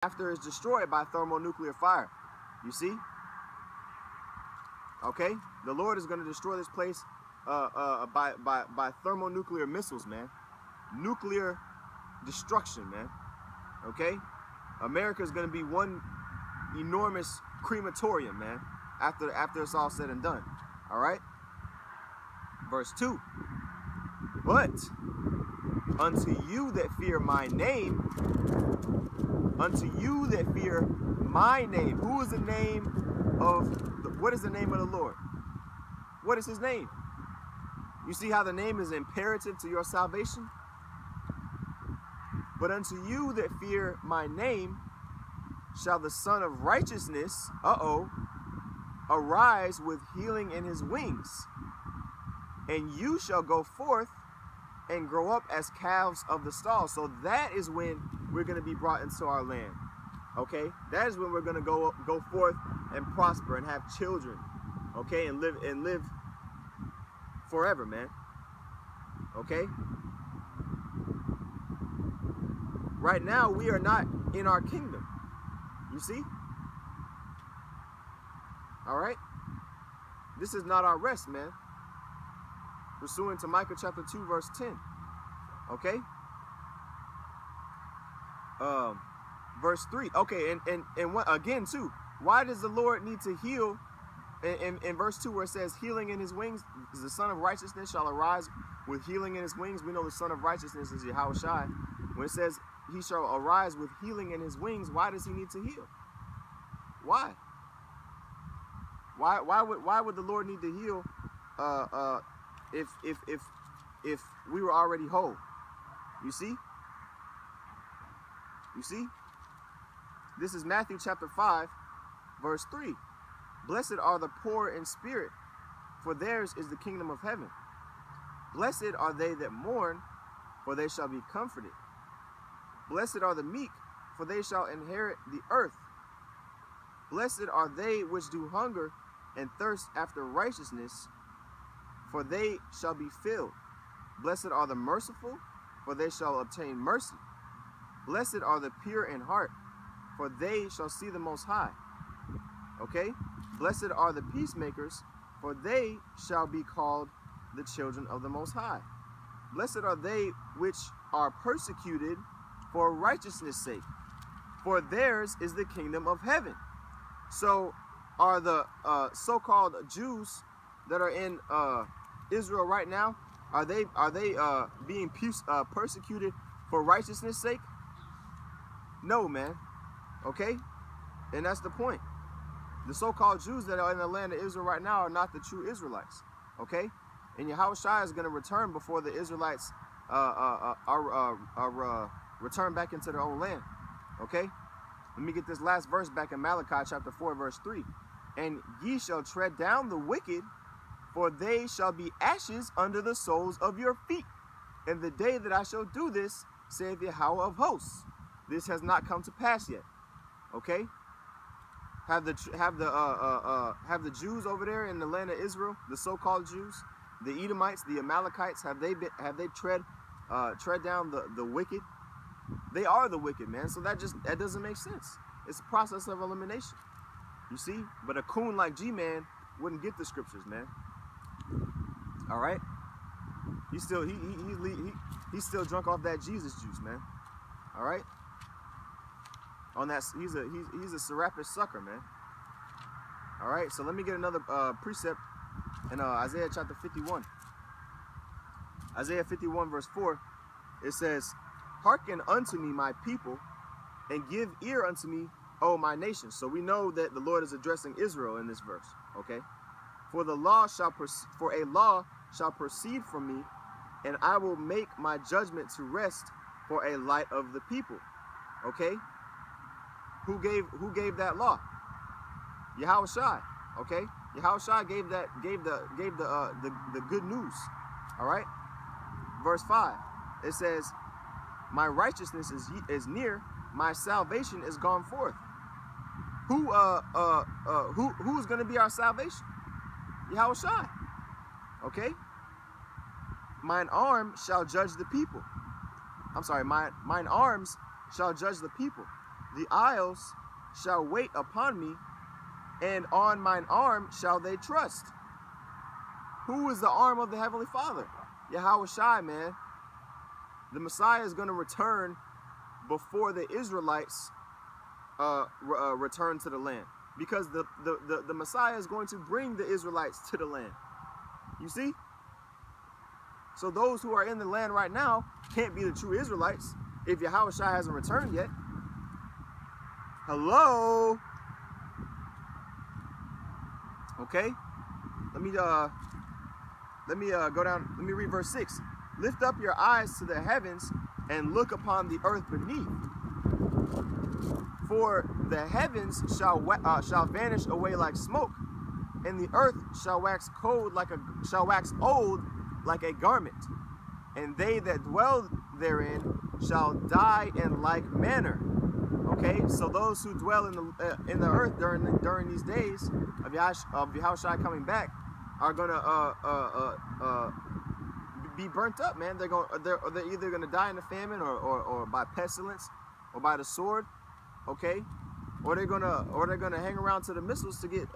after it's destroyed by thermonuclear fire. You see? Okay? The Lord is going to destroy this place by thermonuclear missiles, man. Nuclear destruction, man. Okay? America is going to be one enormous crematorium, man, after it's all said and done. All right? Verse 2. But unto you that fear my name, who is the name of, what is the name of the Lord? What is his name? You see how the name is imperative to your salvation? But unto you that fear my name shall the Son of Righteousness, arise with healing in his wings. And you shall go forth and grow up as calves of the stall. So that is when we're going to be brought into our land. Okay? That is when we're going to go forth and prosper and have children. Okay? And live forever, man. Okay? Right now, we are not in our kingdom. You see? All right? This is not our rest, man. Pursuant to Micah chapter 2, verse 10. Okay? Verse 3. Okay, and what, again, too, why does the Lord need to heal? In verse 2, where it says, healing in his wings, the Son of Righteousness shall arise with healing in his wings. We know the Son of Righteousness is Yahushua. When it says, he shall arise with healing in his wings, why does he need to heal? Why? Why would the Lord need to heal if we were already whole? You see? You see? This is Matthew chapter 5, verse 3. Blessed are the poor in spirit, for theirs is the kingdom of heaven. Blessed are they that mourn, for they shall be comforted. Blessed are the meek, for they shall inherit the earth. Blessed are they which do hunger and thirst after righteousness, for they shall be filled. Blessed are the merciful, for they shall obtain mercy. Blessed are the pure in heart, for they shall see the Most High. Okay? Blessed are the peacemakers, for they shall be called the children of the Most High. Blessed are they which are persecuted for righteousness' sake, for theirs is the kingdom of heaven. So are the so-called Jews that are in Israel right now, are they being persecuted for righteousness' sake? No, man. Okay? And that's the point. The so-called Jews that are in the land of Israel right now are not the true Israelites. Okay? And Yahushua is going to return before the Israelites return back into their own land. Okay? Let me get this last verse back in Malachi chapter 4, verse 3. And ye shall tread down the wicked, for they shall be ashes under the soles of your feet. In the day that I shall do this, saith Yahweh of hosts. This has not come to pass yet. Okay? Have the Jews over there in the land of Israel, the so-called Jews, the Edomites, the Amalekites, have they tread down the wicked? They are the wicked, man. So that doesn't make sense. It's a process of elimination. You see? But a coon like G-Man wouldn't get the scriptures, man. All right? He's still drunk off that Jesus juice, man. All right? On that, he's a Serapis sucker, man. All right? So let me get another precept in Isaiah chapter 51. Isaiah 51 verse 4. It says, hearken unto me, my people, and give ear unto me, O my nation. So we know that the Lord is addressing Israel in this verse. Okay? For a law shall proceed from me, and I will make my judgment to rest for a light of the people. Okay? Who gave that law? Yahushua. Okay? Yahushua gave the good news. All right? Verse 5. It says, my righteousness is near, my salvation is gone forth. Who is going to be our salvation? Yahushua. Okay? Mine arm shall judge the people. I'm sorry, mine arms shall judge the people. The isles shall wait upon me, and on mine arm shall they trust. Who is the arm of the Heavenly Father? Yahweh Shai, man. The Messiah is going to return before the Israelites return to the land, because the Messiah is going to bring the Israelites to the land. You see? So those who are in the land right now can't be the true Israelites if Yahweh Shai hasn't returned yet. Hello? Okay? Let me go down. Let me read verse 6. Lift up your eyes to the heavens and look upon the earth beneath. For the heavens shall vanish away like smoke, and the earth shall wax old like a garment, and they that dwell therein shall die in like manner. Okay, so those who dwell in the earth during these days of Yahushua coming back are gonna be burnt up, man. They're either gonna die in the famine or by pestilence or by the sword. Okay, or they're gonna hang around to the missiles to get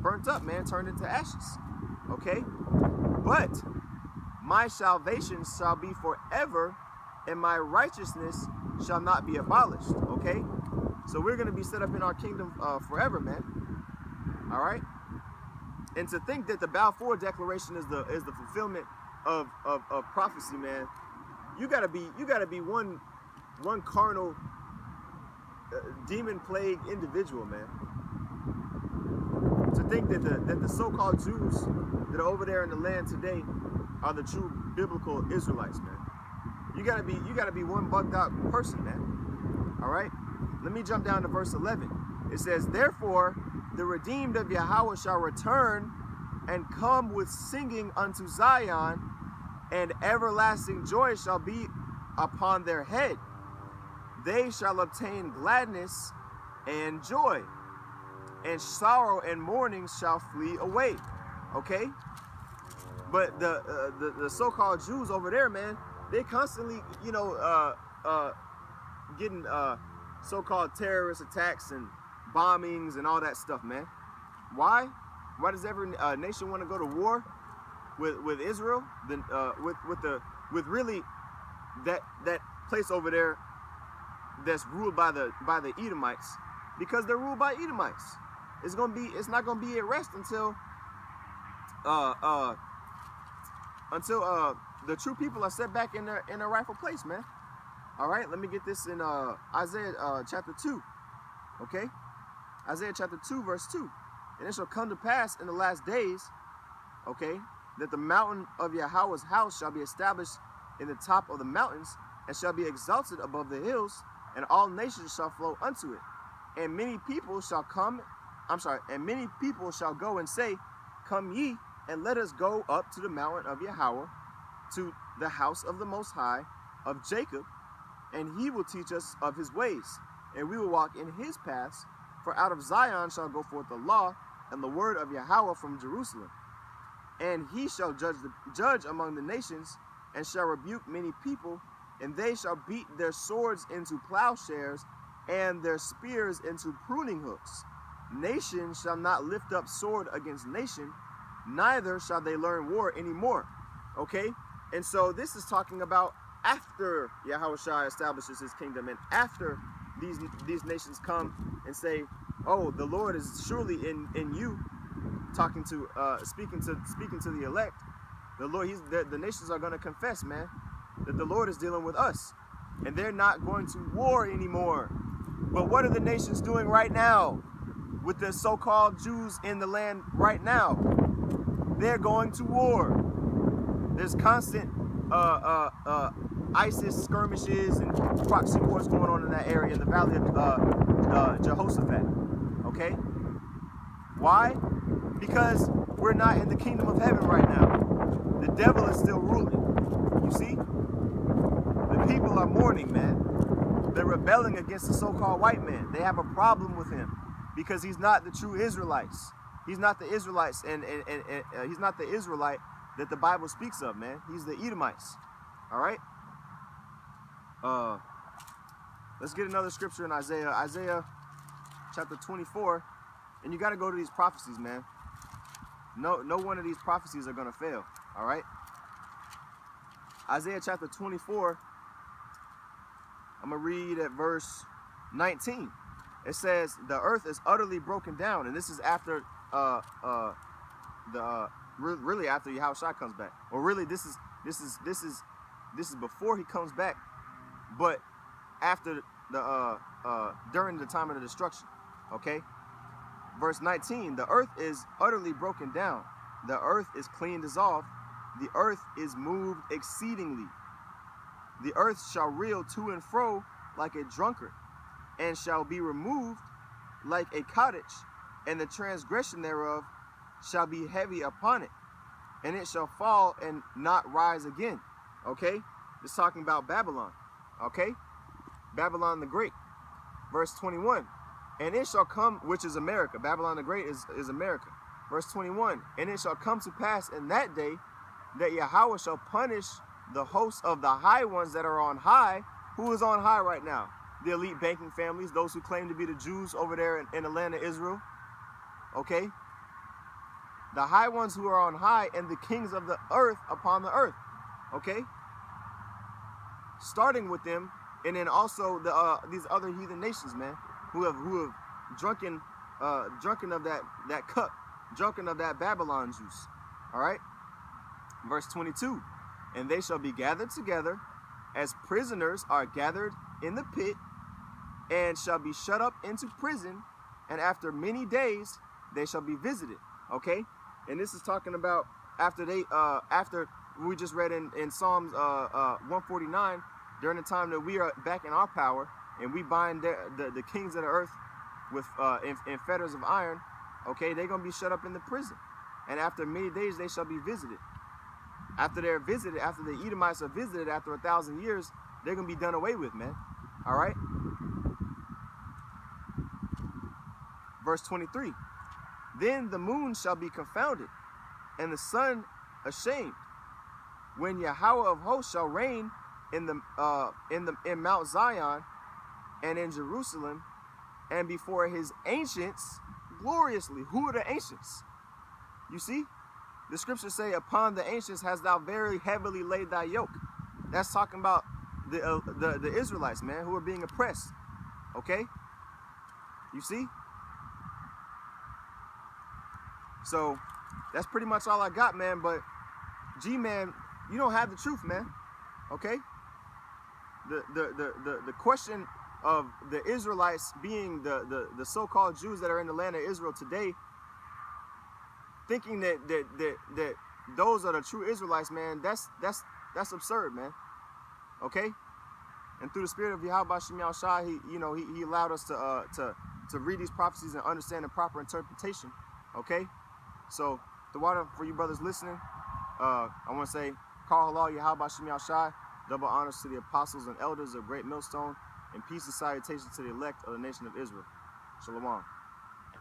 burnt up, man, turned into ashes. Okay, but my salvation shall be forever, and my righteousness shall not be abolished. Okay, so we're gonna be set up in our kingdom forever, man. All right, and to think that the Balfour Declaration is the fulfillment of prophecy, man. You gotta be one carnal, demon-plagued individual, man, to think that the so-called Jews that are over there in the land today are the true biblical Israelites, man. You gotta be one bugged out person, man. All right. Let me jump down to verse 11. It says, "Therefore the redeemed of Yahweh shall return and come with singing unto Zion, and everlasting joy shall be upon their head. They shall obtain gladness and joy, and sorrow and mourning shall flee away." Okay, but the so-called Jews over there, man, they constantly, getting so-called terrorist attacks and bombings and all that stuff, man. Why? Why does every nation want to go to war with Israel? Then with really that place over there that's ruled by the Edomites, because they're ruled by Edomites. It's not gonna be at rest until the true people are set back in their rightful place, man. All right, let me get this in Isaiah chapter 2. Okay, Isaiah chapter 2 verse 2. "And it shall come to pass in the last days, okay, that the mountain of Yahweh's house shall be established in the top of the mountains, and shall be exalted above the hills, and all nations shall flow unto it. And many people shall go and say, Come ye, and let us go up to the mountain of Yahweh, to the house of the Most High of Jacob, and he will teach us of his ways, and we will walk in his paths. For out of Zion shall go forth the law, and the word of Yahweh from Jerusalem. And he shall judge among the nations, and shall rebuke many people, and they shall beat their swords into plowshares, and their spears into pruning hooks. Nation shall not lift up sword against nation, neither shall they learn war anymore." Okay, and so this is talking about after Yahushua establishes his kingdom, and after these nations come and say, "Oh, the Lord is surely in you," speaking to the elect. The Lord, the nations are going to confess, man, that the Lord is dealing with us, and they're not going to war anymore. But what are the nations doing right now with the so-called Jews in the land right now? They're going to war. There's constant ISIS skirmishes and proxy wars going on in that area, in the valley of Jehoshaphat. Okay? Why? Because we're not in the kingdom of heaven right now. The devil is still ruling. You see? The people are mourning, man. They're rebelling against the so-called white man. They have a problem with him because he's not the true Israelites. He's not the Israelites, and he's not the Israelite that the Bible speaks of, man. He's the Edomites. All right? Let's get another scripture in Isaiah. Isaiah chapter 24. And you got to go to these prophecies, man. No one of these prophecies are going to fail. All right? Isaiah chapter 24. I'm going to read at verse 19. It says, the earth is utterly broken down. And this is after really after Yahushua comes back. Or really this is before he comes back, but after the during the time of the destruction. Okay? Verse 19, the earth is utterly broken down. The earth is clean dissolved. The earth is moved exceedingly. The earth shall reel to and fro like a drunkard, and shall be removed like a cottage, and the transgression thereof shall be heavy upon it, and it shall fall and not rise again. Okay? It's talking about Babylon. Okay? Babylon the Great. Verse 21. And it shall come, which is America. Babylon the Great is America. Verse 21. And it shall come to pass in that day that Yahweh shall punish the hosts of the high ones that are on high. Who is on high right now? The elite banking families, those who claim to be the Jews over there in the land of Israel. Okay? The high ones who are on high, and the kings of the earth upon the earth. Okay? Starting with them, and then also these other heathen nations, man, who have drunken of that cup, drunken of that Babylon juice. All right? Verse 22. And they shall be gathered together as prisoners are gathered in the pit, and shall be shut up into prison, and after many days they shall be visited. Okay? And this is talking about after we just read in Psalms 149, during the time that we are back in our power, and we bind the kings of the earth with in fetters of iron. Okay, they're gonna be shut up in the prison, and after many days they shall be visited. After they're visited, after the Edomites are visited after 1,000 years, they're gonna be done away with, man. All right. Verse 23. Then the moon shall be confounded, and the sun ashamed, when Yahweh of hosts shall reign in Mount Zion and in Jerusalem, and before his ancients gloriously. Who are the ancients? You see, the scriptures say, upon the ancients hast thou very heavily laid thy yoke. That's talking about the Israelites, man, who are being oppressed. Okay? You see? So that's pretty much all I got, man. But G-Man, you don't have the truth, man. Okay? The question of the Israelites being the so-called Jews that are in the land of Israel today, thinking that those are the true Israelites, man, that's absurd, man. Okay? And through the spirit of Yahweh Shem Shai, he allowed us to read these prophecies and understand the proper interpretation. Okay? So, the water for you brothers listening, I want to say, Call Allah Yahweh Shem Shai, double honors to the apostles and elders of Great Millstone, and peace and salutation to the elect of the nation of Israel. Shalom.